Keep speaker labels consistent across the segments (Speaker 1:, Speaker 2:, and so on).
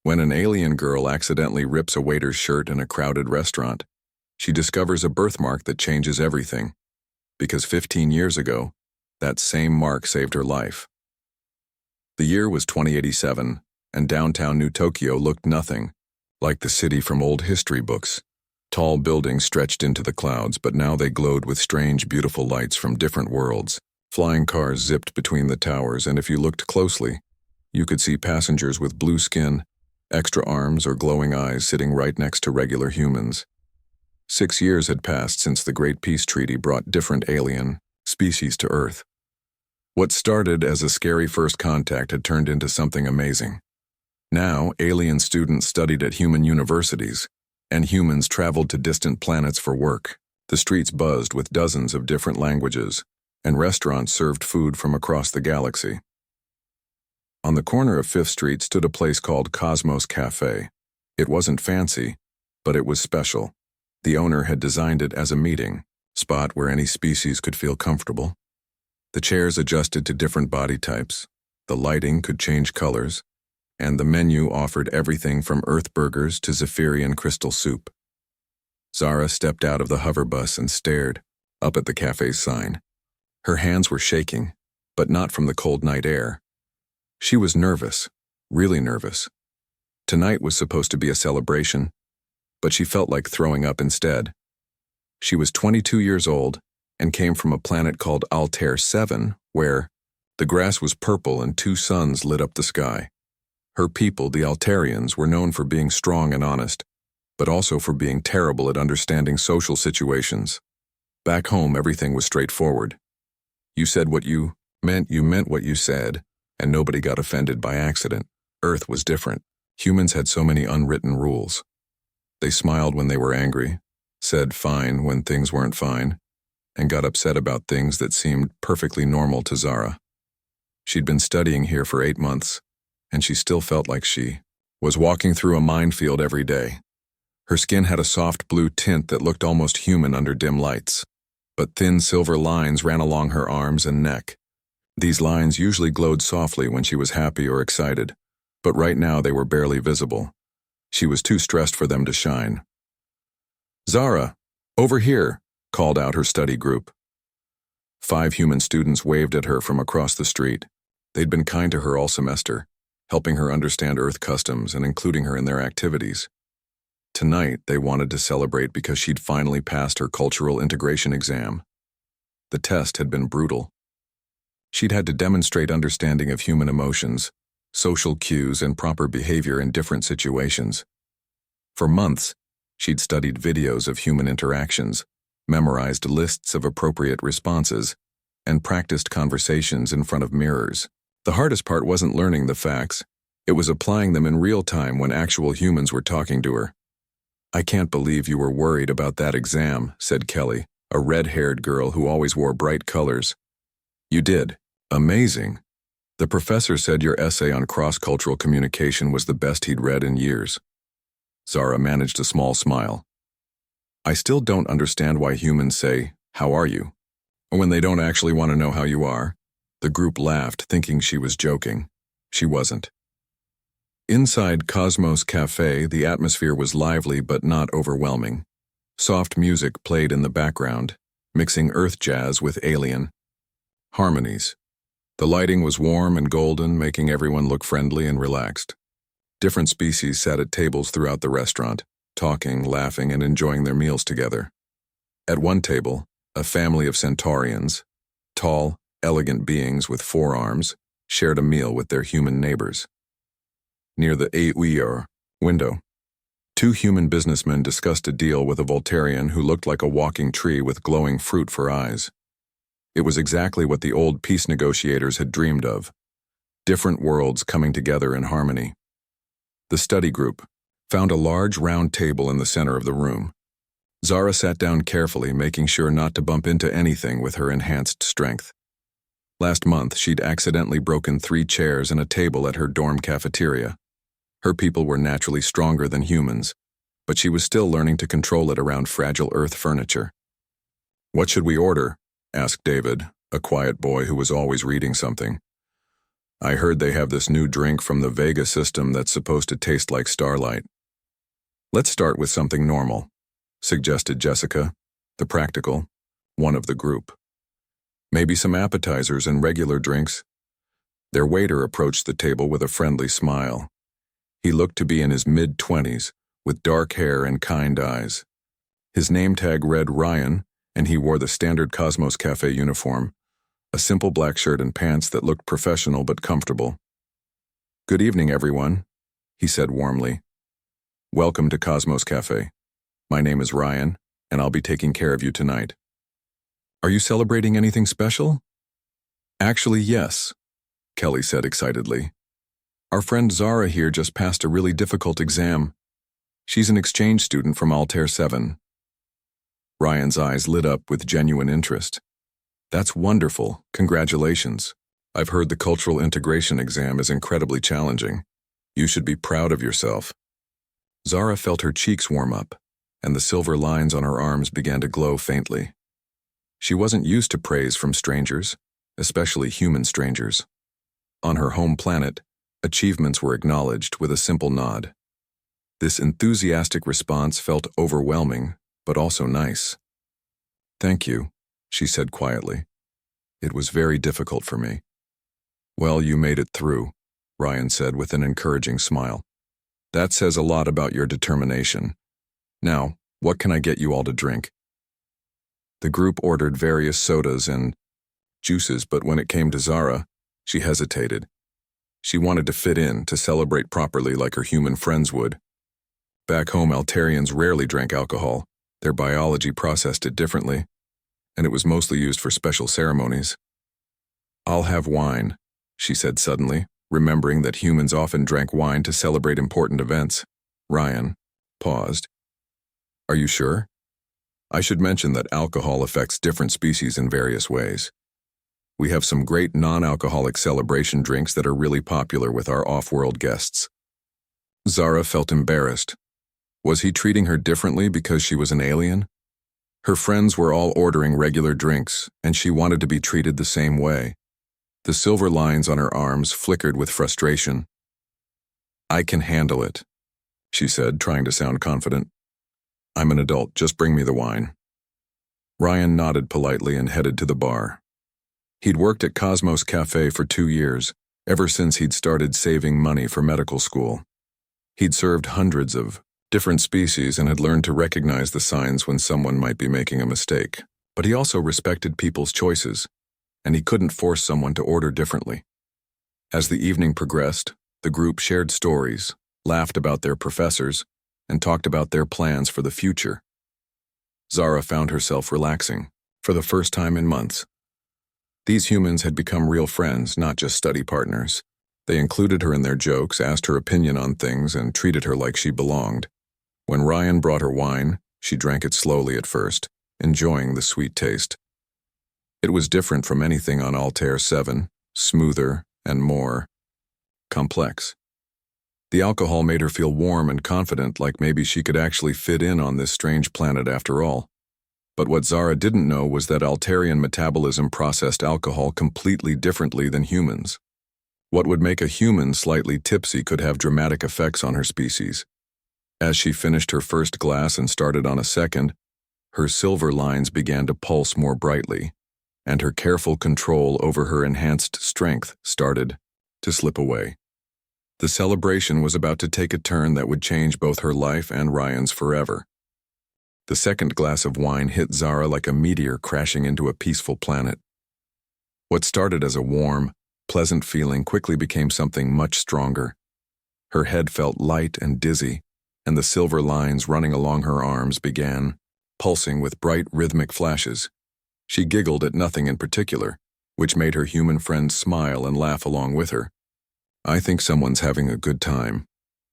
Speaker 1: When an alien girl accidentally rips a waiter's shirt in a crowded restaurant, she discovers a birthmark that changes everything, because 15 years ago, that same mark saved her life. The year was 2087, and downtown New Tokyo looked nothing like the city from old history books. Tall buildings stretched into the clouds, but now they glowed with strange, beautiful lights from different worlds. Flying cars zipped between the towers, and if you looked closely, you could see passengers with blue skin, extra arms, or glowing eyes sitting right next to regular humans. 6 years had passed since the Great Peace Treaty brought different alien species to Earth. What started as a scary first contact had turned into something amazing. Now, alien students studied at human universities, and humans traveled to distant planets for work. The streets buzzed with dozens of different languages, and restaurants served food from across the galaxy. On the corner of 5th Street stood a place called Cosmos Cafe. It wasn't fancy, but it was special. The owner had designed it as a meeting spot where any species could feel comfortable. The chairs adjusted to different body types, the lighting could change colors, and the menu offered everything from Earth burgers to Zephyrian crystal soup. Zara stepped out of the hover bus and stared up at the cafe's sign. Her hands were shaking, but not from the cold night air. She was nervous, really nervous. Tonight was supposed to be a celebration, but she felt like throwing up instead. She was 22 years old and came from a planet called Altair 7, where the grass was purple and 2 suns lit up the sky. Her people, the Altarians, were known for being strong and honest, but also for being terrible at understanding social situations. Back home, everything was straightforward. You said what you meant what you said, and nobody got offended by accident. Earth was different. Humans had so many unwritten rules. They smiled when they were angry, said fine when things weren't fine, and got upset about things that seemed perfectly normal to Zara. She'd been studying here for 8 months, and she still felt like she was walking through a minefield every day. Her skin had a soft blue tint that looked almost human under dim lights, but thin silver lines ran along her arms and neck. These lines usually glowed softly when she was happy or excited, but right now they were barely visible. She was too stressed for them to shine. "Zara, over here," called out her study group. 5 human students waved at her from across the street. They'd been kind to her all semester, helping her understand Earth customs and including her in their activities. Tonight, they wanted to celebrate because she'd finally passed her cultural integration exam. The test had been brutal. She'd had to demonstrate understanding of human emotions, social cues, and proper behavior in different situations. For months, she'd studied videos of human interactions, memorized lists of appropriate responses, and practiced conversations in front of mirrors. The hardest part wasn't learning the facts, it was applying them in real time when actual humans were talking to her. "I can't believe you were worried about that exam," said Kelly, a red-haired girl who always wore bright colors. "You did. Amazing. The professor said your essay on cross-cultural communication was the best he'd read in years." Zara managed a small smile. "I still don't understand why humans say, 'How are you?' when they don't actually want to know how you are." The group laughed, thinking she was joking. She wasn't. Inside Cosmos Cafe, the atmosphere was lively but not overwhelming. Soft music played in the background, mixing earth jazz with alien harmonies. The lighting was warm and golden, making everyone look friendly and relaxed. Different species sat at tables throughout the restaurant, talking, laughing, and enjoying their meals together. At one table, a family of centaurians, tall, elegant beings with 4 arms, shared a meal with their human neighbors. Near the HFY window, 2 human businessmen discussed a deal with a Voltarian who looked like a walking tree with glowing fruit for eyes. It was exactly what the old peace negotiators had dreamed of. Different worlds coming together in harmony. The study group found a large round table in the center of the room. Zara sat down carefully, making sure not to bump into anything with her enhanced strength. Last month, she'd accidentally broken 3 chairs and a table at her dorm cafeteria. Her people were naturally stronger than humans, but she was still learning to control it around fragile earth furniture. "What should we order?" asked David, a quiet boy who was always reading something. I heard they have this new drink from the Vega system that's supposed to taste like starlight. Let's start with something normal, suggested Jessica, the practical, one of the group. Maybe some appetizers and regular drinks. Their waiter approached the table with a friendly smile. He looked to be in his mid-20s, with dark hair and kind eyes. His name tag read Ryan, and he wore the standard Cosmos Cafe uniform, a simple black shirt and pants that looked professional but comfortable. "Good evening, everyone," he said warmly. "Welcome to Cosmos Cafe. My name is Ryan, and I'll be taking care of you tonight." "Are you celebrating anything special?" "Actually, yes," Kelly said excitedly. "Our friend Zara here just passed a really difficult exam. She's an exchange student from Altair 7. Ryan's eyes lit up with genuine interest. "That's wonderful. Congratulations. I've heard the cultural integration exam is incredibly challenging. You should be proud of yourself." Zara felt her cheeks warm up, and the silver lines on her arms began to glow faintly. She wasn't used to praise from strangers, especially human strangers. On her home planet, achievements were acknowledged with a simple nod. This enthusiastic response felt overwhelming, but also nice. "Thank you," she said quietly. "It was very difficult for me." "Well, you made it through," Ryan said with an encouraging smile. "That says a lot about your determination. Now, what can I get you all to drink?" The group ordered various sodas and juices, but when it came to Zara, she hesitated. She wanted to fit in, to celebrate properly like her human friends would. Back home, Altarians rarely drank alcohol. Their biology processed it differently, and it was mostly used for special ceremonies. "I'll have wine," she said suddenly, remembering that humans often drank wine to celebrate important events. Ryan paused. "Are you sure? I should mention that alcohol affects different species in various ways. We have some great non-alcoholic celebration drinks that are really popular with our off-world guests." Zara felt embarrassed. Was he treating her differently because she was an alien? Her friends were all ordering regular drinks, and she wanted to be treated the same way. The silver lines on her arms flickered with frustration. "I can handle it," she said, trying to sound confident. "I'm an adult, just bring me the wine." Ryan nodded politely and headed to the bar. He'd worked at Cosmos Cafe for 2 years, ever since he'd started saving money for medical school. He'd served hundreds of different species and had learned to recognize the signs when someone might be making a mistake. But he also respected people's choices, and he couldn't force someone to order differently. As the evening progressed, the group shared stories, laughed about their professors, and talked about their plans for the future. Zara found herself relaxing, for the first time in months. These humans had become real friends, not just study partners. They included her in their jokes, asked her opinion on things, and treated her like she belonged. When Ryan brought her wine, she drank it slowly at first, enjoying the sweet taste. It was different from anything on Altair 7, smoother and more complex. The alcohol made her feel warm and confident, like maybe she could actually fit in on this strange planet after all. But what Zara didn't know was that Altarian metabolism processed alcohol completely differently than humans. What would make a human slightly tipsy could have dramatic effects on her species. As she finished her first glass and started on a second, her silver lines began to pulse more brightly, and her careful control over her enhanced strength started to slip away. The celebration was about to take a turn that would change both her life and Ryan's forever. The second glass of wine hit Zara like a meteor crashing into a peaceful planet. What started as a warm, pleasant feeling quickly became something much stronger. Her head felt light and dizzy, and the silver lines running along her arms began pulsing with bright rhythmic flashes. She giggled at nothing in particular, which made her human friends smile and laugh along with her. "I think someone's having a good time,"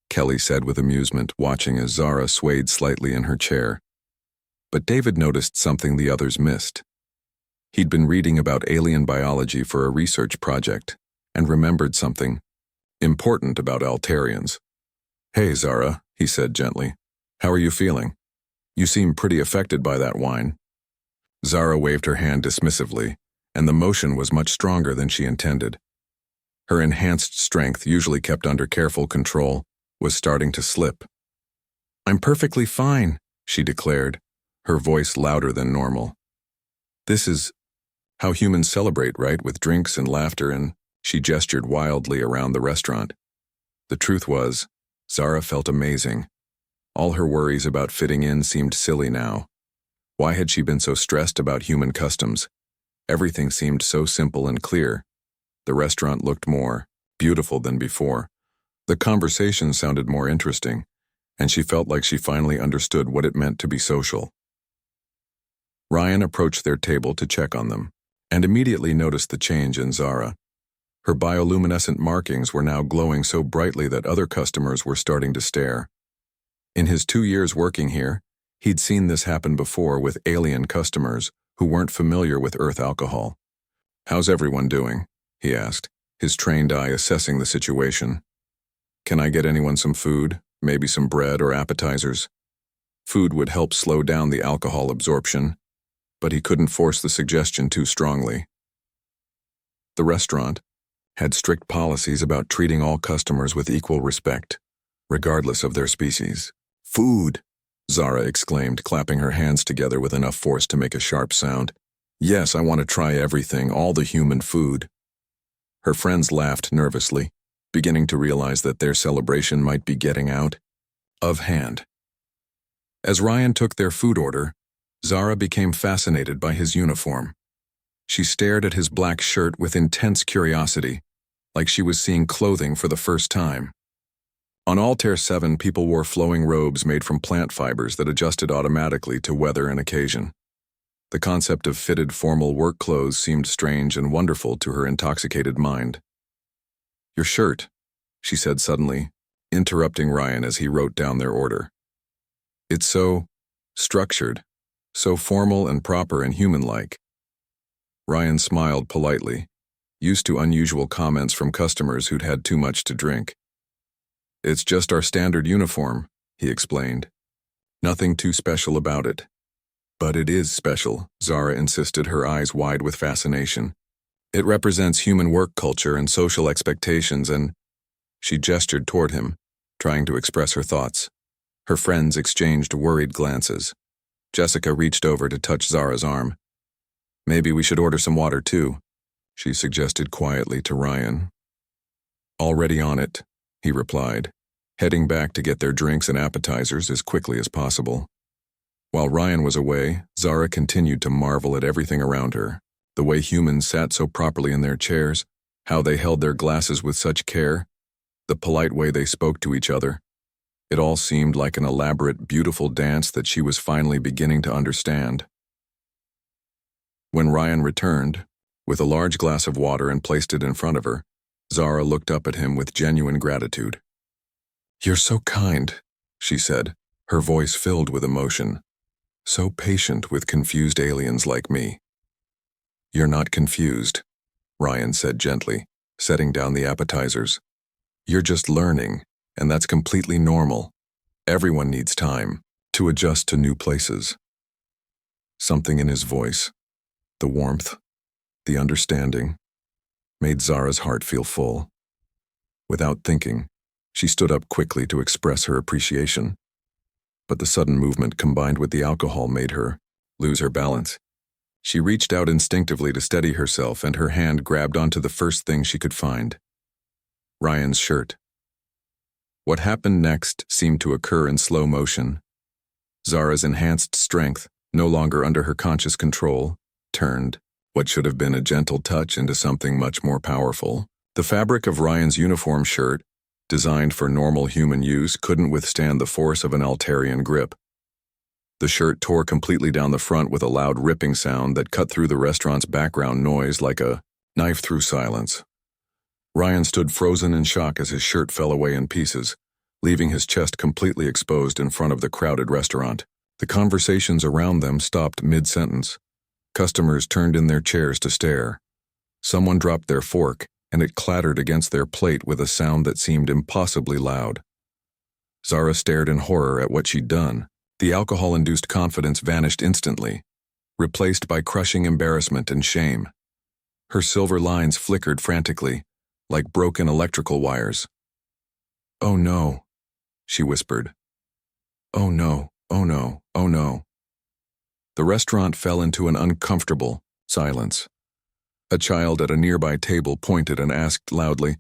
Speaker 1: Kelly said with amusement, watching as Zara swayed slightly in her chair. But David noticed something the others missed. He'd been reading about alien biology for a research project and remembered something important about Altarians. "Hey, Zara," he said gently. "How are you feeling? You seem pretty affected by that wine." Zara waved her hand dismissively, and the motion was much stronger than she intended. Her enhanced strength, usually kept under careful control, was starting to slip. "I'm perfectly fine," she declared, her voice louder than normal. "This is how humans celebrate, right? With drinks and laughter," and she gestured wildly around the restaurant. The truth was, Zara felt amazing. All her worries about fitting in seemed silly now. Why had she been so stressed about human customs? Everything seemed so simple and clear. The restaurant looked more beautiful than before. The conversation sounded more interesting, and she felt like she finally understood what it meant to be social. Ryan approached their table to check on them, and immediately noticed the change in Zara. Her bioluminescent markings were now glowing so brightly that other customers were starting to stare. In his 2 years working here, he'd seen this happen before with alien customers who weren't familiar with Earth alcohol. "How's everyone doing?" he asked, his trained eye assessing the situation. "Can I get anyone some food, maybe some bread or appetizers?" Food would help slow down the alcohol absorption, but he couldn't force the suggestion too strongly. The restaurant had strict policies about treating all customers with equal respect, regardless of their species. "Food!" Zara exclaimed, clapping her hands together with enough force to make a sharp sound. "Yes, I want to try everything, all the human food." Her friends laughed nervously, beginning to realize that their celebration might be getting out of hand. As Ryan took their food order, Zara became fascinated by his uniform. She stared at his black shirt with intense curiosity, like she was seeing clothing for the first time. On Altair 7, people wore flowing robes made from plant fibers that adjusted automatically to weather and occasion. The concept of fitted formal work clothes seemed strange and wonderful to her intoxicated mind. "Your shirt," she said suddenly, interrupting Ryan as he wrote down their order. "It's so structured, so formal and proper and human-like." Ryan smiled politely, used to unusual comments from customers who'd had too much to drink. "It's just our standard uniform," he explained. "Nothing too special about it." "But it is special," Zara insisted, her eyes wide with fascination. "It represents human work culture and social expectations, and—" She gestured toward him, trying to express her thoughts. Her friends exchanged worried glances. Jessica reached over to touch Zara's arm. "Maybe we should order some water too," she suggested quietly to Ryan. "Already on it," he replied, heading back to get their drinks and appetizers as quickly as possible. While Ryan was away, Zara continued to marvel at everything around her, the way humans sat so properly in their chairs, how they held their glasses with such care, the polite way they spoke to each other. It all seemed like an elaborate, beautiful dance that she was finally beginning to understand. When Ryan returned, with a large glass of water and placed it in front of her, Zara looked up at him with genuine gratitude. "You're so kind," she said, her voice filled with emotion. "So patient with confused aliens like me." "You're not confused," Ryan said gently, setting down the appetizers. "You're just learning, and that's completely normal. Everyone needs time to adjust to new places." Something in his voice, the warmth, the understanding, made Zara's heart feel full. Without thinking, she stood up quickly to express her appreciation. But the sudden movement combined with the alcohol made her lose her balance. She reached out instinctively to steady herself, and her hand grabbed onto the first thing she could find: Ryan's shirt. What happened next seemed to occur in slow motion. Zara's enhanced strength, no longer under her conscious control, turned what should have been a gentle touch into something much more powerful. The fabric of Ryan's uniform shirt, designed for normal human use, couldn't withstand the force of an Altarian grip. The shirt tore completely down the front with a loud ripping sound that cut through the restaurant's background noise like a knife through silence. Ryan stood frozen in shock as his shirt fell away in pieces, leaving his chest completely exposed in front of the crowded restaurant. The conversations around them stopped mid-sentence. Customers turned in their chairs to stare. Someone dropped their fork, and it clattered against their plate with a sound that seemed impossibly loud. Zara stared in horror at what she'd done. The alcohol-induced confidence vanished instantly, replaced by crushing embarrassment and shame. Her silver lines flickered frantically, like broken electrical wires. "Oh no," she whispered. "Oh no, oh no, oh no." The restaurant fell into an uncomfortable silence. A child at a nearby table pointed and asked loudly,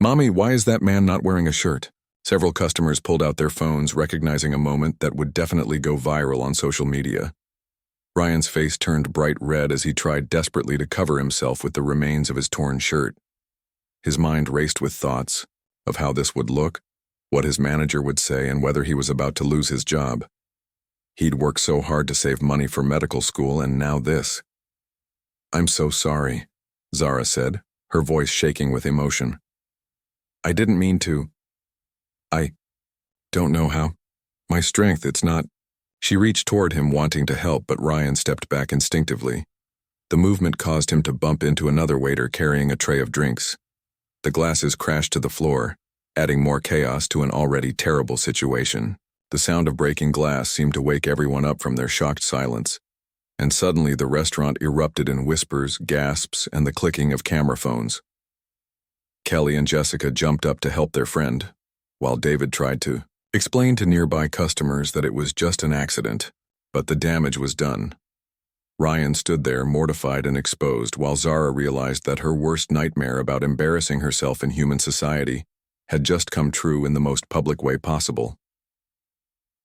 Speaker 1: "Mommy, why is that man not wearing a shirt?" Several customers pulled out their phones, recognizing a moment that would definitely go viral on social media. Ryan's face turned bright red as he tried desperately to cover himself with the remains of his torn shirt. His mind raced with thoughts of how this would look, what his manager would say, and whether he was about to lose his job. He'd worked so hard to save money for medical school, and now this. "I'm so sorry," Zara said, her voice shaking with emotion. "I didn't mean to. I don't know how. My strength, it's not." She reached toward him, wanting to help, but Ryan stepped back instinctively. The movement caused him to bump into another waiter carrying a tray of drinks. The glasses crashed to the floor, adding more chaos to an already terrible situation. The sound of breaking glass seemed to wake everyone up from their shocked silence, and suddenly the restaurant erupted in whispers, gasps, and the clicking of camera phones. Kelly and Jessica jumped up to help their friend, while David tried to explain to nearby customers that it was just an accident, but the damage was done. Ryan stood there, mortified and exposed, while Zara realized that her worst nightmare about embarrassing herself in human society had just come true in the most public way possible.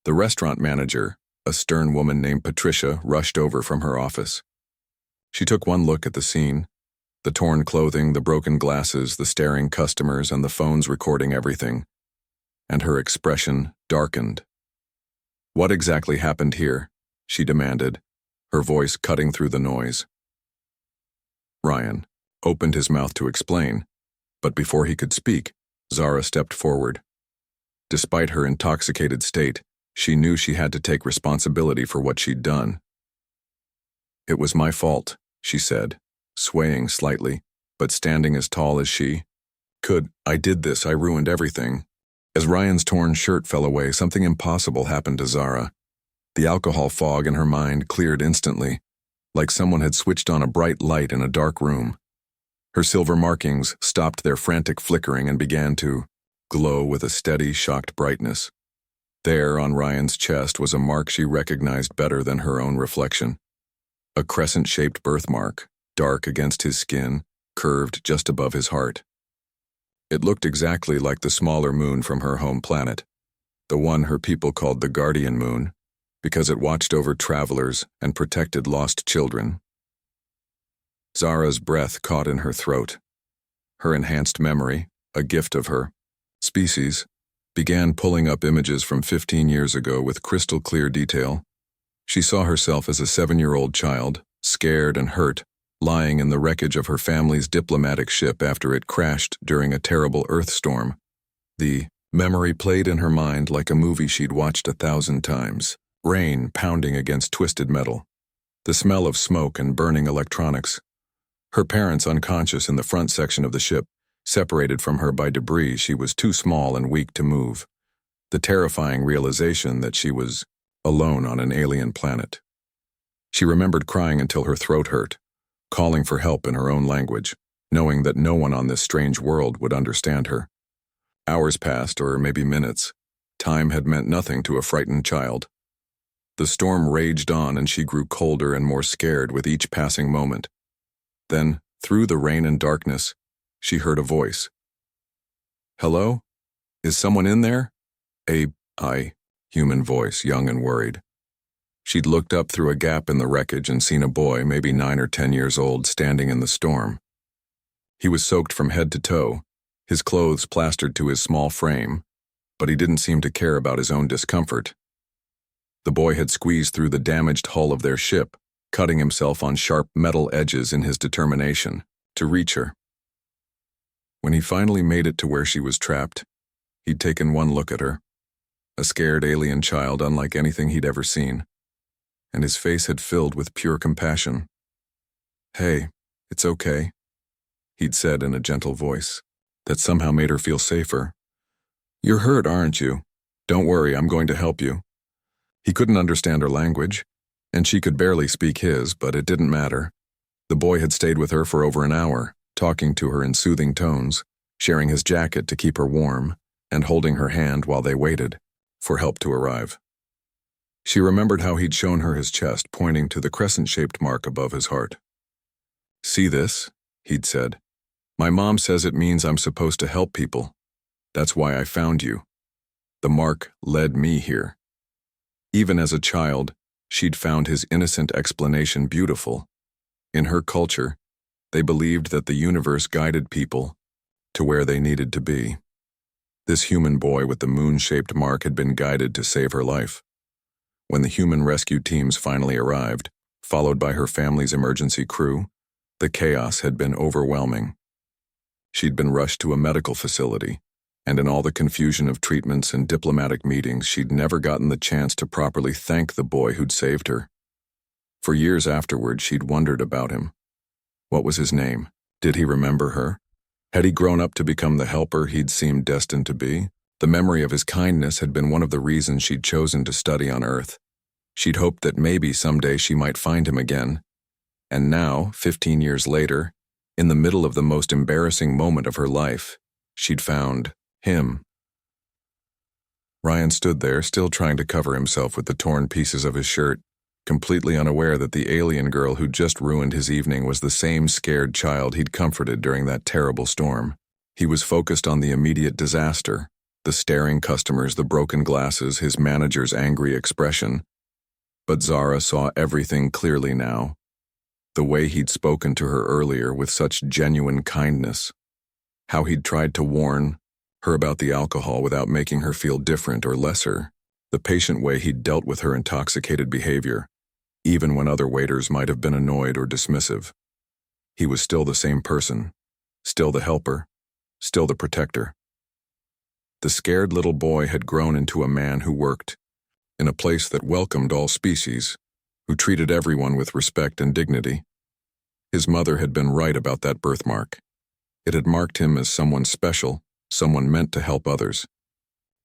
Speaker 1: The restaurant manager, a stern woman named Patricia, rushed over from her office. She took one look at the scene, the torn clothing, the broken glasses, the staring customers, and the phones recording everything, and her expression darkened. "What exactly happened here?" she demanded, her voice cutting through the noise. Ryan opened his mouth to explain, but before he could speak, Zara stepped forward. Despite her intoxicated state, she knew she had to take responsibility for what she'd done. "It was my fault," she said, swaying slightly, but standing as tall as she could. "I did this, I ruined everything." As Ryan's torn shirt fell away, something impossible happened to Zara. The alcohol fog in her mind cleared instantly, like someone had switched on a bright light in a dark room. Her silver markings stopped their frantic flickering and began to glow with a steady, shocked brightness. There, on Ryan's chest, was a mark she recognized better than her own reflection. A crescent-shaped birthmark, dark against his skin, curved just above his heart. It looked exactly like the smaller moon from her home planet, the one her people called the Guardian Moon, because it watched over travelers and protected lost children. Zara's breath caught in her throat. Her enhanced memory, a gift of her species, began pulling up images from 15 years ago with crystal clear detail. She saw herself as a 7-year-old child, scared and hurt, lying in the wreckage of her family's diplomatic ship after it crashed during a terrible Earth storm. The memory played in her mind like a movie she'd watched 1,000 times. Rain pounding against twisted metal. The smell of smoke and burning electronics. Her parents unconscious in the front section of the ship, separated from her by debris she was too small and weak to move. The terrifying realization that she was alone on an alien planet. She remembered crying until her throat hurt, calling for help in her own language, knowing that no one on this strange world would understand her. Hours passed, or maybe minutes. Time had meant nothing to a frightened child. The storm raged on, and she grew colder and more scared with each passing moment. Then, through the rain and darkness, she heard a voice. "Hello? Is someone in there?" A human voice, young and worried. She'd looked up through a gap in the wreckage and seen a boy, maybe 9 or 10 years old, standing in the storm. He was soaked from head to toe, his clothes plastered to his small frame, but he didn't seem to care about his own discomfort. The boy had squeezed through the damaged hull of their ship, cutting himself on sharp metal edges in his determination to reach her. When he finally made it to where she was trapped, he'd taken one look at her, a scared alien child unlike anything he'd ever seen, and his face had filled with pure compassion. "Hey, it's okay," he'd said in a gentle voice that somehow made her feel safer. "You're hurt, aren't you? Don't worry, I'm going to help you." He couldn't understand her language, and she could barely speak his, but it didn't matter. The boy had stayed with her for over an hour, talking to her in soothing tones, sharing his jacket to keep her warm and holding her hand while they waited for help to arrive. She remembered how he'd shown her his chest, pointing to the crescent-shaped mark above his heart. "See this?" he'd said. "My mom says it means I'm supposed to help people. That's why I found you. The mark led me here." Even as a child, she'd found his innocent explanation beautiful. In her culture, they believed that the universe guided people to where they needed to be. This human boy with the moon-shaped mark had been guided to save her life. When the human rescue teams finally arrived, followed by her family's emergency crew, the chaos had been overwhelming. She'd been rushed to a medical facility, and in all the confusion of treatments and diplomatic meetings, she'd never gotten the chance to properly thank the boy who'd saved her. For years afterward, she'd wondered about him. What was his name? Did he remember her? Had he grown up to become the helper he'd seemed destined to be? The memory of his kindness had been one of the reasons she'd chosen to study on Earth. She'd hoped that maybe someday she might find him again. And now, 15 years later, in the middle of the most embarrassing moment of her life, she'd found him. Ryan stood there, still trying to cover himself with the torn pieces of his shirt, completely unaware that the alien girl who'd just ruined his evening was the same scared child he'd comforted during that terrible storm. He was focused on the immediate disaster, the staring customers, the broken glasses, his manager's angry expression. But Zara saw everything clearly now. The way he'd spoken to her earlier with such genuine kindness. How he'd tried to warn her about the alcohol without making her feel different or lesser. The patient way he'd dealt with her intoxicated behavior, even when other waiters might have been annoyed or dismissive. He was still the same person, still the helper, still the protector. The scared little boy had grown into a man who worked in a place that welcomed all species, who treated everyone with respect and dignity. His mother had been right about that birthmark. It had marked him as someone special, someone meant to help others.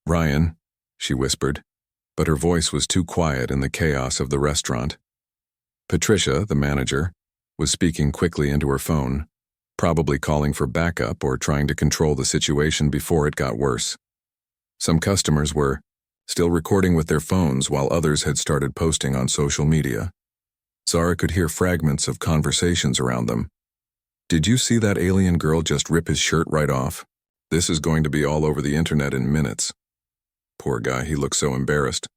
Speaker 1: "Ryan," she whispered, but her voice was too quiet in the chaos of the restaurant. Patricia, the manager, was speaking quickly into her phone, probably calling for backup or trying to control the situation before it got worse. Some customers were still recording with their phones while others had started posting on social media. Zara could hear fragments of conversations around them. "Did you see that alien girl just rip his shirt right off? This is going to be all over the internet in minutes." Poor guy, he looked so embarrassed.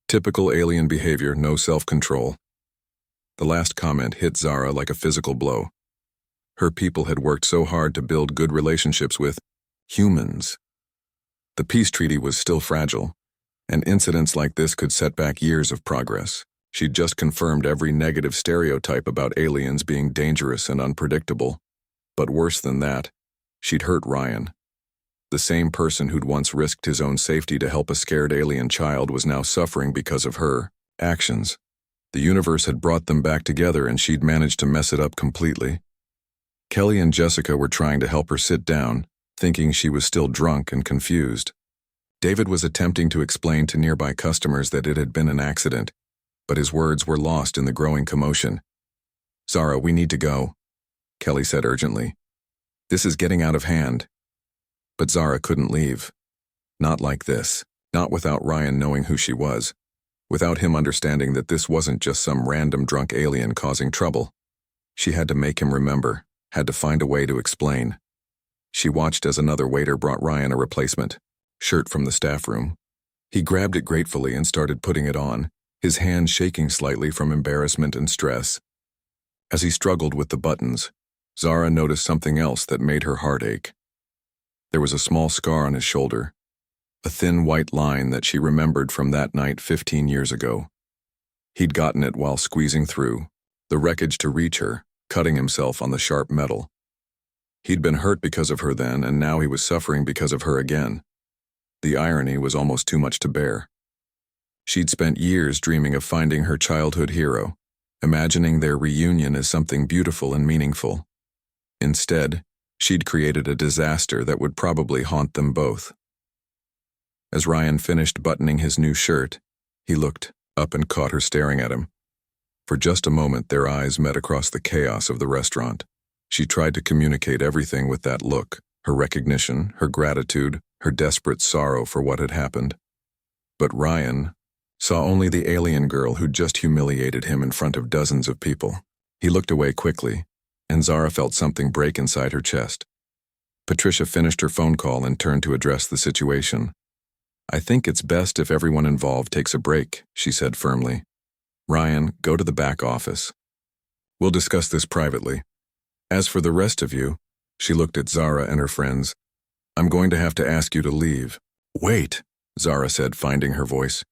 Speaker 1: Typical alien behavior, no self-control. The last comment hit Zara like a physical blow. Her people had worked so hard to build good relationships with humans. The peace treaty was still fragile, and incidents like this could set back years of progress. She'd just confirmed every negative stereotype about aliens being dangerous and unpredictable. But worse than that, she'd hurt Ryan. The same person who'd once risked his own safety to help a scared alien child was now suffering because of her actions. The universe had brought them back together, and she'd managed to mess it up completely. Kelly and Jessica were trying to help her sit down, thinking she was still drunk and confused. David was attempting to explain to nearby customers that it had been an accident, but his words were lost in the growing commotion. "Zara, we need to go," Kelly said urgently. "This is getting out of hand." But Zara couldn't leave. Not like this. Not without Ryan knowing who she was. Without him understanding that this wasn't just some random drunk alien causing trouble. She had to make him remember, had to find a way to explain. She watched as another waiter brought Ryan a replacement shirt from the staff room. He grabbed it gratefully and started putting it on, his hand shaking slightly from embarrassment and stress. As he struggled with the buttons, Zara noticed something else that made her heart ache. There was a small scar on his shoulder, a thin white line that she remembered from that night 15 years ago. He'd gotten it while squeezing through the wreckage to reach her, cutting himself on the sharp metal. He'd been hurt because of her then, and now he was suffering because of her again. The irony was almost too much to bear. She'd spent years dreaming of finding her childhood hero, imagining their reunion as something beautiful and meaningful. Instead, she'd created a disaster that would probably haunt them both. As Ryan finished buttoning his new shirt, he looked up and caught her staring at him. For just a moment, their eyes met across the chaos of the restaurant. She tried to communicate everything with that look, her recognition, her gratitude, her desperate sorrow for what had happened. But Ryan saw only the alien girl who'd just humiliated him in front of dozens of people. He looked away quickly, and Zara felt something break inside her chest. Patricia finished her phone call and turned to address the situation. "I think it's best if everyone involved takes a break," she said firmly. "Ryan, go to the back office. We'll discuss this privately. As for the rest of you," she looked at Zara and her friends, "I'm going to have to ask you to leave." "Wait," Zara said, finding her voice.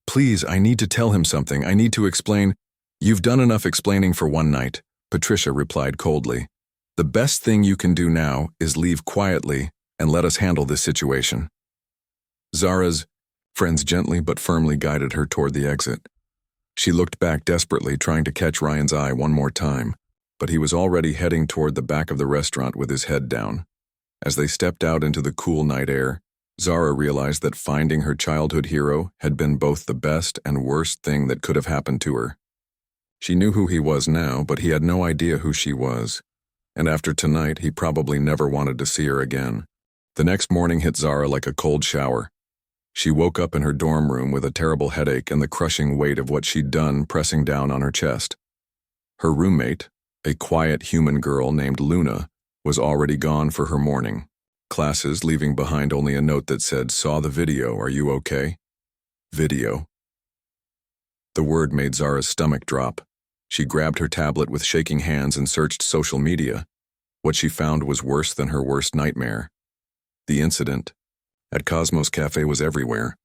Speaker 1: "Please, I need to tell him something. I need to explain." "You've done enough explaining for one night," Patricia replied coldly. "The best thing you can do now is leave quietly and let us handle this situation." Zara's friends gently but firmly guided her toward the exit. She looked back desperately, trying to catch Ryan's eye one more time, but he was already heading toward the back of the restaurant with his head down. As they stepped out into the cool night air, Zara realized that finding her childhood hero had been both the best and worst thing that could have happened to her. She knew who he was now, but he had no idea who she was. And after tonight, he probably never wanted to see her again. The next morning hit Zara like a cold shower. She woke up in her dorm room with a terrible headache and the crushing weight of what she'd done pressing down on her chest. Her roommate, a quiet human girl named Luna, was already gone for her morning classes, leaving behind only a note that said, "Saw the video, are you okay?" Video. The word made Zara's stomach drop. She grabbed her tablet with shaking hands and searched social media. What she found was worse than her worst nightmare. The incident at Cosmos Cafe was everywhere.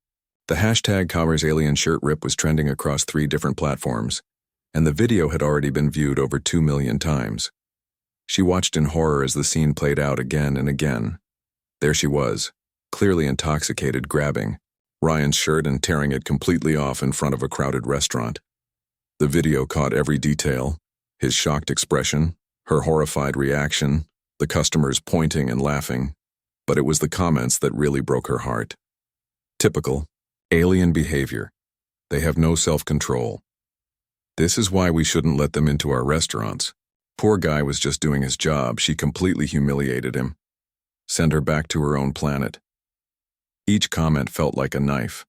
Speaker 1: The hashtag Cover's Alien Shirt Rip was trending across 3 different platforms, and the video had already been viewed over 2 million times. She watched in horror as the scene played out again and again. There she was, clearly intoxicated, grabbing Ryan's shirt and tearing it completely off in front of a crowded restaurant. The video caught every detail: his shocked expression, her horrified reaction, the customers pointing and laughing. But it was the comments that really broke her heart. Typical alien behavior. They have no self-control. This is why we shouldn't let them into our restaurants. Poor guy was just doing his job. She completely humiliated him. Send her back to her own planet. Each comment felt like a knife.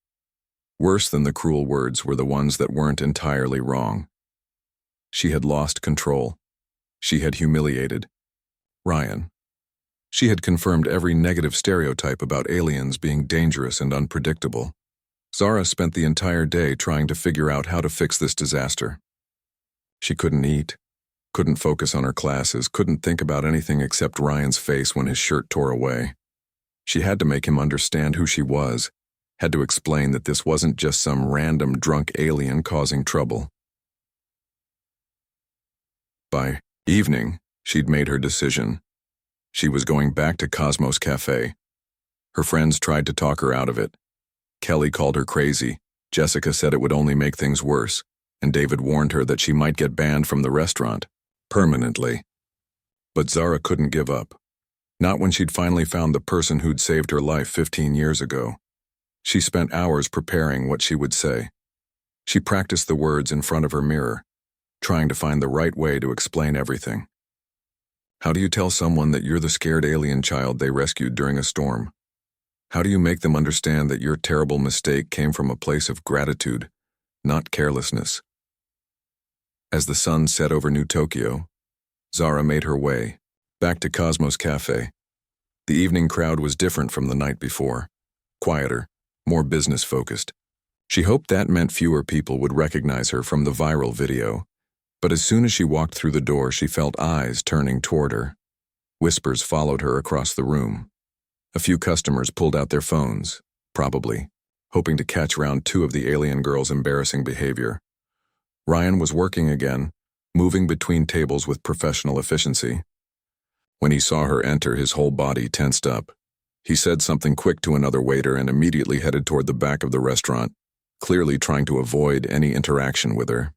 Speaker 1: Worse than the cruel words were the ones that weren't entirely wrong. She had lost control. She had humiliated Ryan. She had confirmed every negative stereotype about aliens being dangerous and unpredictable. Zara spent the entire day trying to figure out how to fix this disaster. She couldn't eat, couldn't focus on her classes, couldn't think about anything except Ryan's face when his shirt tore away. She had to make him understand who she was, had to explain that this wasn't just some random drunk alien causing trouble. By evening, she'd made her decision. She was going back to Cosmos Cafe. Her friends tried to talk her out of it. Kelly called her crazy, Jessica said it would only make things worse, and David warned her that she might get banned from the restaurant, permanently. But Zara couldn't give up. Not when she'd finally found the person who'd saved her life 15 years ago. She spent hours preparing what she would say. She practiced the words in front of her mirror, trying to find the right way to explain everything. How do you tell someone that you're the scared alien child they rescued during a storm? How do you make them understand that your terrible mistake came from a place of gratitude, not carelessness? As the sun set over New Tokyo, Zara made her way back to Cosmos Cafe. The evening crowd was different from the night before, quieter, more business-focused. She hoped that meant fewer people would recognize her from the viral video. But as soon as she walked through the door, she felt eyes turning toward her. Whispers followed her across the room. A few customers pulled out their phones, probably, hoping to catch round 2 of the alien girl's embarrassing behavior. Ryan was working again, moving between tables with professional efficiency. When he saw her enter, his whole body tensed up. He said something quick to another waiter and immediately headed toward the back of the restaurant, clearly trying to avoid any interaction with her.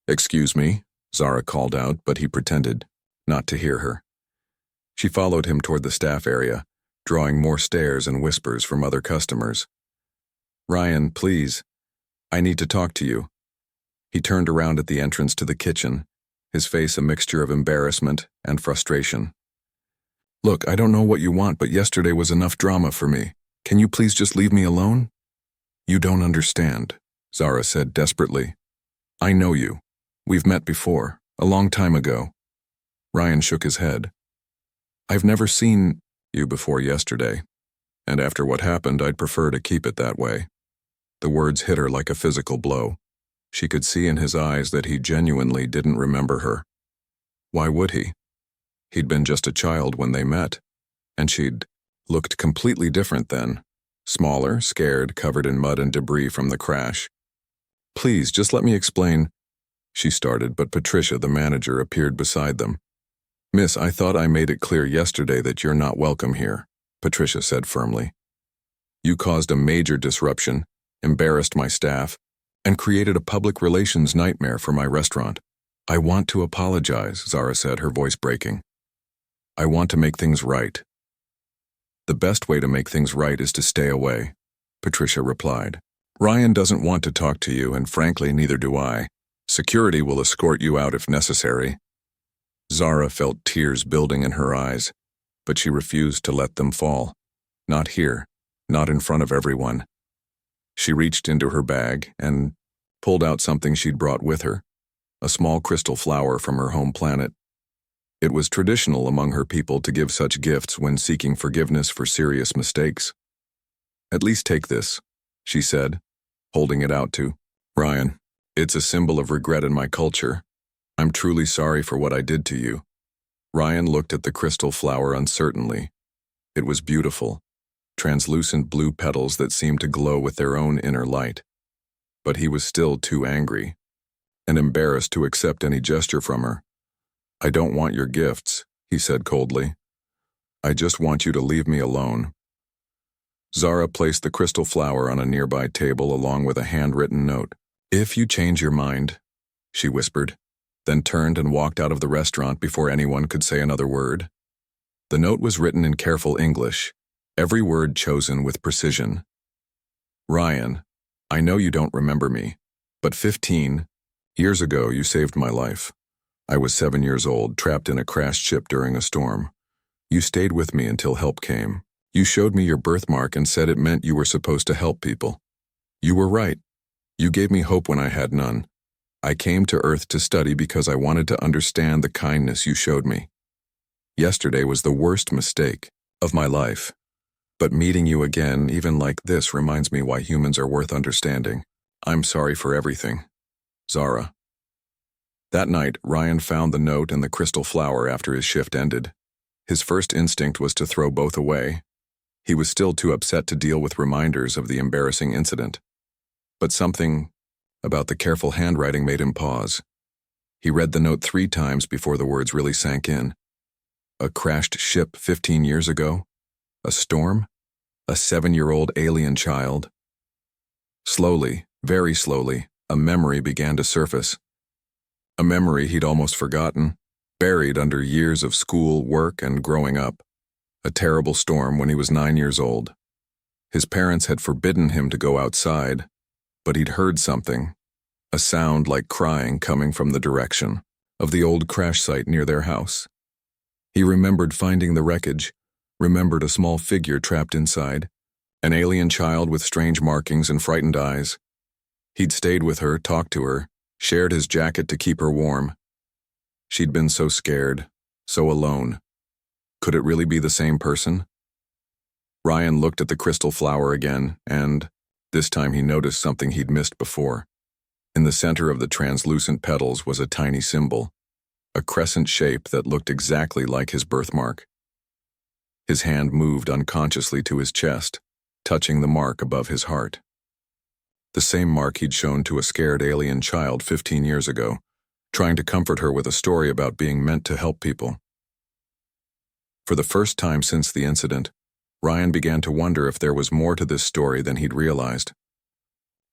Speaker 1: "Excuse me," Zara called out, but he pretended not to hear her. She followed him toward the staff area, drawing more stares and whispers from other customers. "Ryan, please. I need to talk to you." He turned around at the entrance to the kitchen, his face a mixture of embarrassment and frustration. Look, I don't know what you want, but yesterday was enough drama for me. Can you please just leave me alone? You don't understand, Zara said desperately. I know you. We've met before, a long time ago. Ryan shook his head. I've never seen you before yesterday, and after what happened, I'd prefer to keep it that way. The words hit her like a physical blow. She could see in his eyes that he genuinely didn't remember her. Why would he? He'd been just a child when they met, and she'd looked completely different then. Smaller, scared, covered in mud and debris from the crash. Please, just let me explain, she started, but Patricia, the manager, appeared beside them. Miss, I thought I made it clear yesterday that you're not welcome here, Patricia said firmly. You caused a major disruption, embarrassed my staff, and created a public relations nightmare for my restaurant. I want to apologize, Zara said, her voice breaking. I want to make things right. The best way to make things right is to stay away, Patricia replied. Ryan doesn't want to talk to you, and frankly, neither do I. Security will escort you out if necessary. Zara felt tears building in her eyes, but she refused to let them fall. Not here, not in front of everyone. She reached into her bag and pulled out something she'd brought with her, a small crystal flower from her home planet. It was traditional among her people to give such gifts when seeking forgiveness for serious mistakes. At least take this, she said, holding it out to Ryan. It's a symbol of regret in my culture. I'm truly sorry for what I did to you. Ryan looked at the crystal flower uncertainly. It was beautiful, translucent blue petals that seemed to glow with their own inner light. But he was still too angry and embarrassed to accept any gesture from her. I don't want your gifts, he said coldly. I just want you to leave me alone. Zara placed the crystal flower on a nearby table along with a handwritten note. If you change your mind, she whispered, then turned and walked out of the restaurant before anyone could say another word. The note was written in careful English, every word chosen with precision. Ryan, I know you don't remember me, but 15 years ago you saved my life. I was 7 years old, trapped in a crashed ship during a storm. You stayed with me until help came. You showed me your birthmark and said it meant you were supposed to help people. You were right. You gave me hope when I had none. I came to Earth to study because I wanted to understand the kindness you showed me. Yesterday was the worst mistake of my life. But meeting you again, even like this, reminds me why humans are worth understanding. I'm sorry for everything. Zara. That night, Ryan found the note and the crystal flower after his shift ended. His first instinct was to throw both away. He was still too upset to deal with reminders of the embarrassing incident. But something about the careful handwriting made him pause. He read the note 3 times before the words really sank in. A crashed ship 15 years ago? A storm? A 7-year-old alien child? Slowly, very slowly, a memory began to surface. A memory he'd almost forgotten, buried under years of school, work, and growing up. A terrible storm when he was 9 years old. His parents had forbidden him to go outside, but he'd heard something, a sound like crying coming from the direction of the old crash site near their house. He remembered finding the wreckage, remembered a small figure trapped inside, an alien child with strange markings and frightened eyes. He'd stayed with her, talked to her, shared his jacket to keep her warm. She'd been so scared, so alone. Could it really be the same person? Ryan looked at the crystal flower again, and this time he noticed something he'd missed before. In the center of the translucent petals was a tiny symbol, a crescent shape that looked exactly like his birthmark. His hand moved unconsciously to his chest, touching the mark above his heart. The same mark he'd shown to a scared alien child 15 years ago, trying to comfort her with a story about being meant to help people. For the first time since the incident, Ryan began to wonder if there was more to this story than he'd realized.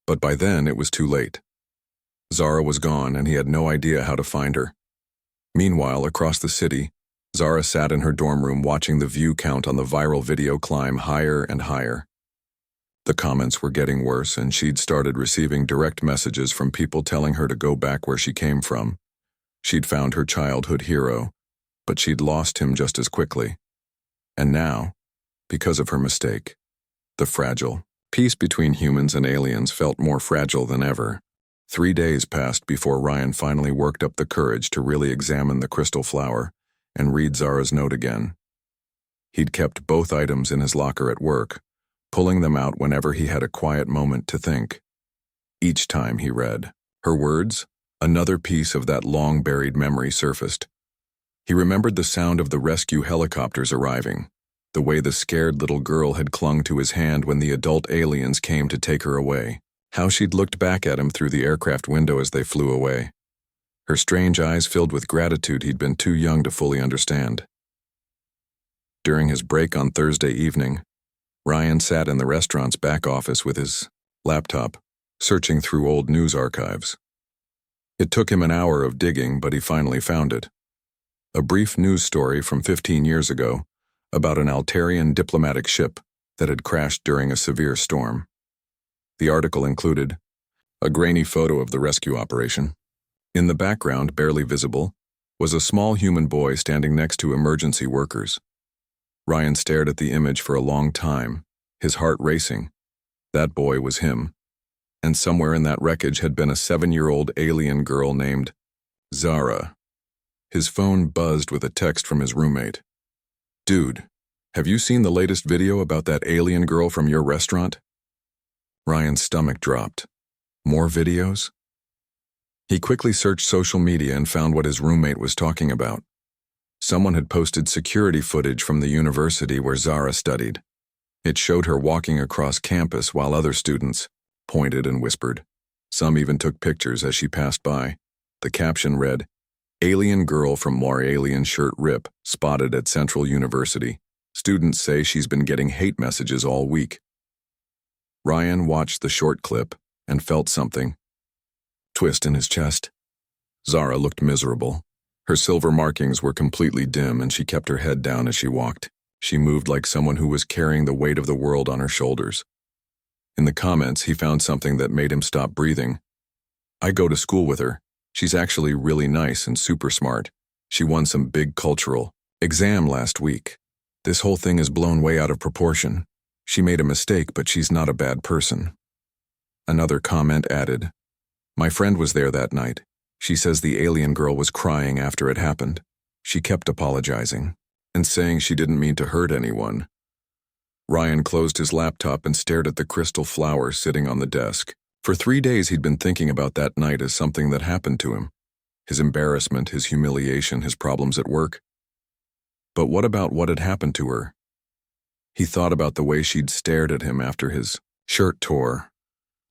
Speaker 1: But by then it was too late. Zara was gone and he had no idea how to find her. Meanwhile, across the city, Zara sat in her dorm room watching the view count on the viral video climb higher and higher. The comments were getting worse and she'd started receiving direct messages from people telling her to go back where she came from. She'd found her childhood hero, but she'd lost him just as quickly. And now, because of her mistake, the fragile peace between humans and aliens felt more fragile than ever. 3 days passed before Ryan finally worked up the courage to really examine the crystal flower and read Zara's note again. He'd kept both items in his locker at work, pulling them out whenever he had a quiet moment to think. Each time he read her words, another piece of that long-buried memory surfaced. He remembered the sound of the rescue helicopters arriving, the way the scared little girl had clung to his hand when the adult aliens came to take her away, how she'd looked back at him through the aircraft window as they flew away. Her strange eyes filled with gratitude he'd been too young to fully understand. During his break on Thursday evening, Ryan sat in the restaurant's back office with his laptop, searching through old news archives. It took him an hour of digging, but he finally found it. A brief news story from 15 years ago about an Altarian diplomatic ship that had crashed during a severe storm. The article included a grainy photo of the rescue operation. In the background, barely visible, was a small human boy standing next to emergency workers. Ryan stared at the image for a long time, his heart racing. That boy was him, and somewhere in that wreckage had been a 7-year-old alien girl named Zara. His phone buzzed with a text from his roommate. "Dude, have you seen the latest video about that alien girl from your restaurant?" Ryan's stomach dropped. More videos? He quickly searched social media and found what his roommate was talking about. Someone had posted security footage from the university where Zara studied. It showed her walking across campus while other students pointed and whispered. Some even took pictures as she passed by. The caption read, "Alien girl from More Alien Shirt Rip spotted at Central University. Students say she's been getting hate messages all week." Ryan watched the short clip and felt something twist in his chest. Zara looked miserable. Her silver markings were completely dim and she kept her head down as she walked. She moved like someone who was carrying the weight of the world on her shoulders. In the comments, he found something that made him stop breathing. "I go to school with her. She's actually really nice and super smart. She won some big cultural exam last week. This whole thing is blown way out of proportion. She made a mistake, but she's not a bad person." Another comment added, "My friend was there that night. She says the alien girl was crying after it happened. She kept apologizing and saying she didn't mean to hurt anyone." Ryan closed his laptop and stared at the crystal flower sitting on the desk. For 3 days he'd been thinking about that night as something that happened to him. His embarrassment, his humiliation, his problems at work. But what about what had happened to her? He thought about the way she'd stared at him after his shirt tore.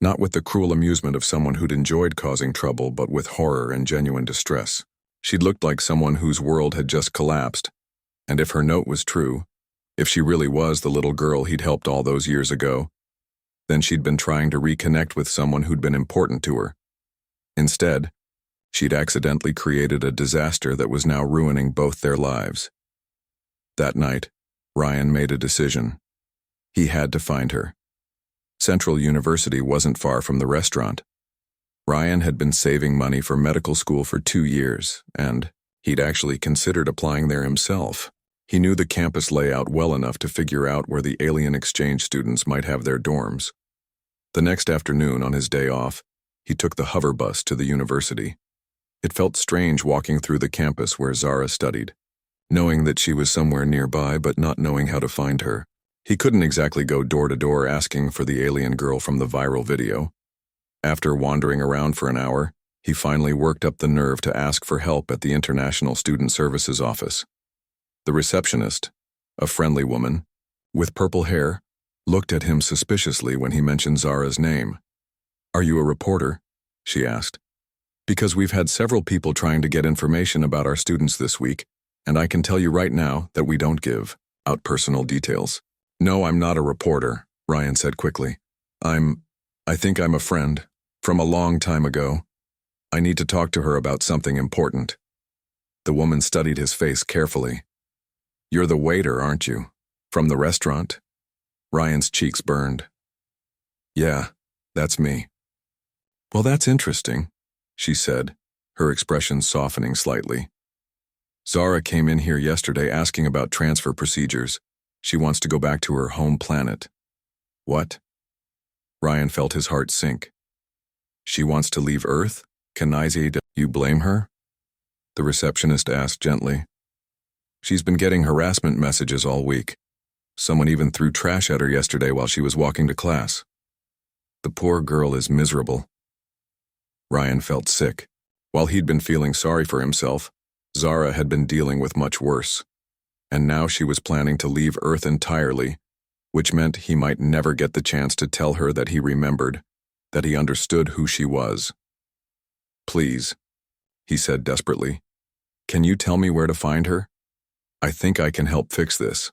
Speaker 1: Not with the cruel amusement of someone who'd enjoyed causing trouble, but with horror and genuine distress. She'd looked like someone whose world had just collapsed. And if her note was true, if she really was the little girl he'd helped all those years ago, then she'd been trying to reconnect with someone who'd been important to her. Instead, she'd accidentally created a disaster that was now ruining both their lives. That night, Ryan made a decision. He had to find her. Central University wasn't far from the restaurant. Ryan had been saving money for medical school for 2 years, and he'd actually considered applying there himself. He knew the campus layout well enough to figure out where the alien exchange students might have their dorms. The next afternoon, on his day off, he took the hover bus to the university. It felt strange walking through the campus where Zara studied, knowing that she was somewhere nearby but not knowing how to find her. He couldn't exactly go door to door asking for the alien girl from the viral video. After wandering around for an hour, he finally worked up the nerve to ask for help at the International Student Services office. The receptionist, a friendly woman, with purple hair, looked at him suspiciously when he mentioned Zara's name. "Are you a reporter?" she asked. "Because we've had several people trying to get information about our students this week, and I can tell you right now that we don't give out personal details." "No, I'm not a reporter," Ryan said quickly. I think I'm a friend, from a long time ago. I need to talk to her about something important." The woman studied his face carefully. "You're the waiter, aren't you? From the restaurant?" Ryan's cheeks burned. "Yeah, that's me." "Well, that's interesting," she said, her expression softening slightly. "Zara came in here yesterday asking about transfer procedures. She wants to go back to her home planet. What? Ryan felt his heart sink. She wants to leave Earth? You blame her? The receptionist asked gently. She's been getting harassment messages all week. Someone even threw trash at her yesterday while she was walking to class. The poor girl is miserable. Ryan felt sick. While he'd been feeling sorry for himself, Zara had been dealing with much worse. And now she was planning to leave Earth entirely, which meant he might never get the chance to tell her that he remembered, that he understood who she was. Please, he said desperately, can you tell me where to find her? I think I can help fix this.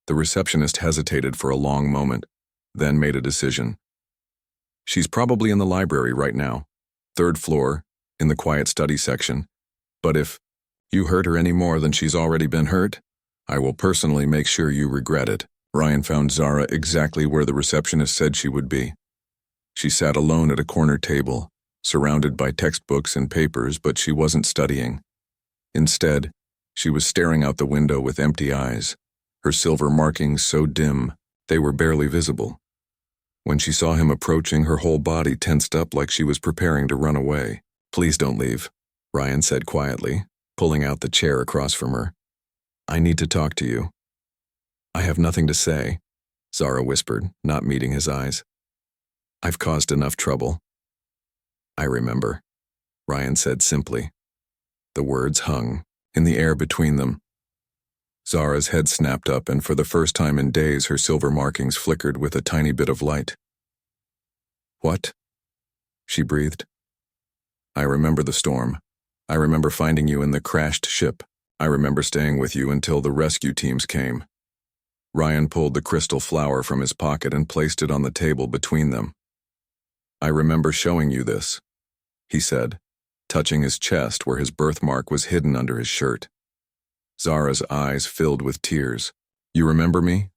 Speaker 1: The receptionist hesitated for a long moment, then made a decision. She's probably in the library right now, 3rd floor, in the quiet study section. But if you hurt her any more than she's already been hurt, I will personally make sure you regret it. Ryan found Zara exactly where the receptionist said she would be. She sat alone at a corner table, surrounded by textbooks and papers, but she wasn't studying. Instead, she was staring out the window with empty eyes, her silver markings so dim they were barely visible. When she saw him approaching, her whole body tensed up like she was preparing to run away. Please don't leave, Ryan said quietly, pulling out the chair across from her. I need to talk to you. I have nothing to say, Zara whispered, not meeting his eyes. I've caused enough trouble. I remember, Ryan said simply. The words hung in the air between them. Zara's head snapped up, and for the first time in days, her silver markings flickered with a tiny bit of light. What? She breathed. I remember the storm. I remember finding you in the crashed ship. I remember staying with you until the rescue teams came. Ryan pulled the crystal flower from his pocket and placed it on the table between them. I remember showing you this, he said, touching his chest where his birthmark was hidden under his shirt. Zara's eyes filled with tears. You remember me?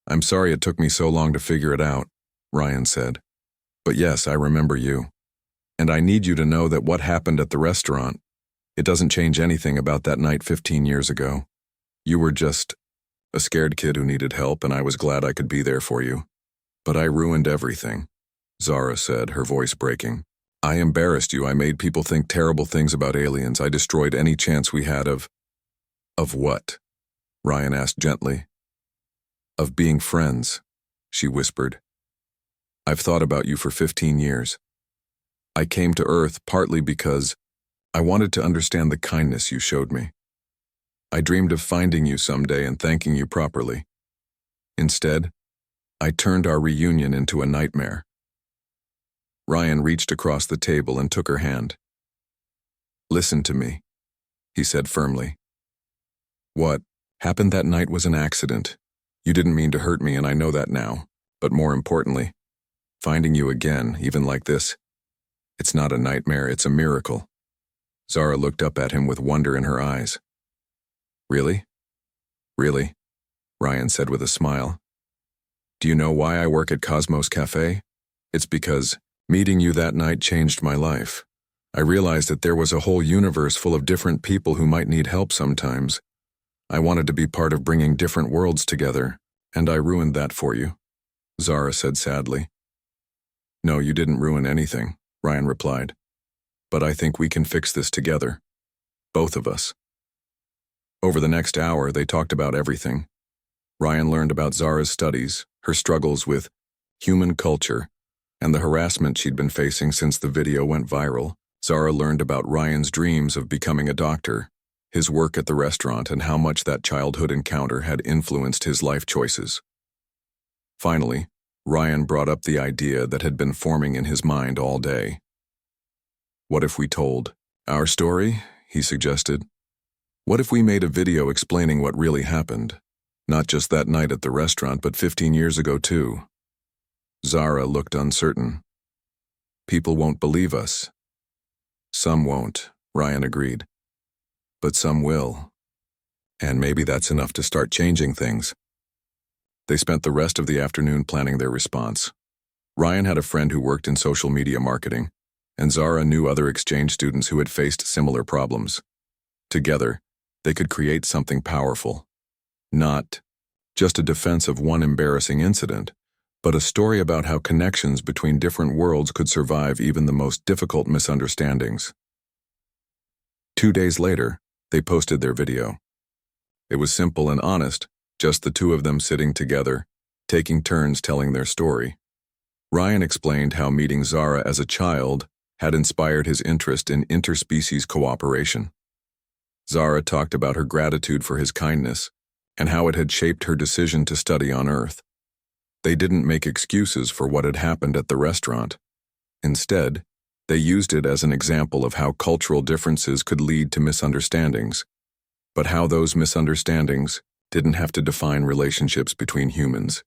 Speaker 1: I'm sorry it took me so long to figure it out, Ryan said. But yes, I remember you. And I need you to know that what happened at the restaurant, it doesn't change anything about that night 15 years ago. You were just a scared kid who needed help, and I was glad I could be there for you. But I ruined everything, Zara said, her voice breaking. I embarrassed you. I made people think terrible things about aliens. I destroyed any chance we had of what? Ryan asked gently. Of being friends, she whispered. I've thought about you for 15 years. I came to Earth partly because I wanted to understand the kindness you showed me. I dreamed of finding you someday and thanking you properly. Instead, I turned our reunion into a nightmare. Ryan reached across the table and took her hand. Listen to me, he said firmly. What happened that night was an accident. You didn't mean to hurt me, and I know that now. But more importantly, finding you again, even like this, it's not a nightmare, it's a miracle. Zara looked up at him with wonder in her eyes. Really? Really? Ryan said with a smile. Do you know why I work at Cosmos Cafe? It's because meeting you that night changed my life. I realized that there was a whole universe full of different people who might need help sometimes. I wanted to be part of bringing different worlds together, and I ruined that for you, Zara said sadly. No, you didn't ruin anything, Ryan replied. But I think we can fix this together. Both of us. Over the next hour, they talked about everything. Ryan learned about Zara's studies, her struggles with human culture, and the harassment she'd been facing since the video went viral. Zara learned about Ryan's dreams of becoming a doctor, his work at the restaurant, and how much that childhood encounter had influenced his life choices. Finally, Ryan brought up the idea that had been forming in his mind all day. What if we told our story? He suggested. What if we made a video explaining what really happened? Not just that night at the restaurant, but 15 years ago too. Zara looked uncertain. People won't believe us. Some won't, Ryan agreed. But some will. And maybe that's enough to start changing things. They spent the rest of the afternoon planning their response. Ryan had a friend who worked in social media marketing, and Zara knew other exchange students who had faced similar problems. Together, they could create something powerful. Not just a defense of one embarrassing incident, but a story about how connections between different worlds could survive even the most difficult misunderstandings. 2 days later, they posted their video. It was simple and honest, just the two of them sitting together, taking turns telling their story. Ryan explained how meeting Zara as a child had inspired his interest in interspecies cooperation. Zara talked about her gratitude for his kindness and how it had shaped her decision to study on Earth. They didn't make excuses for what had happened at the restaurant. Instead, they used it as an example of how cultural differences could lead to misunderstandings, but how those misunderstandings didn't have to define relationships between humans.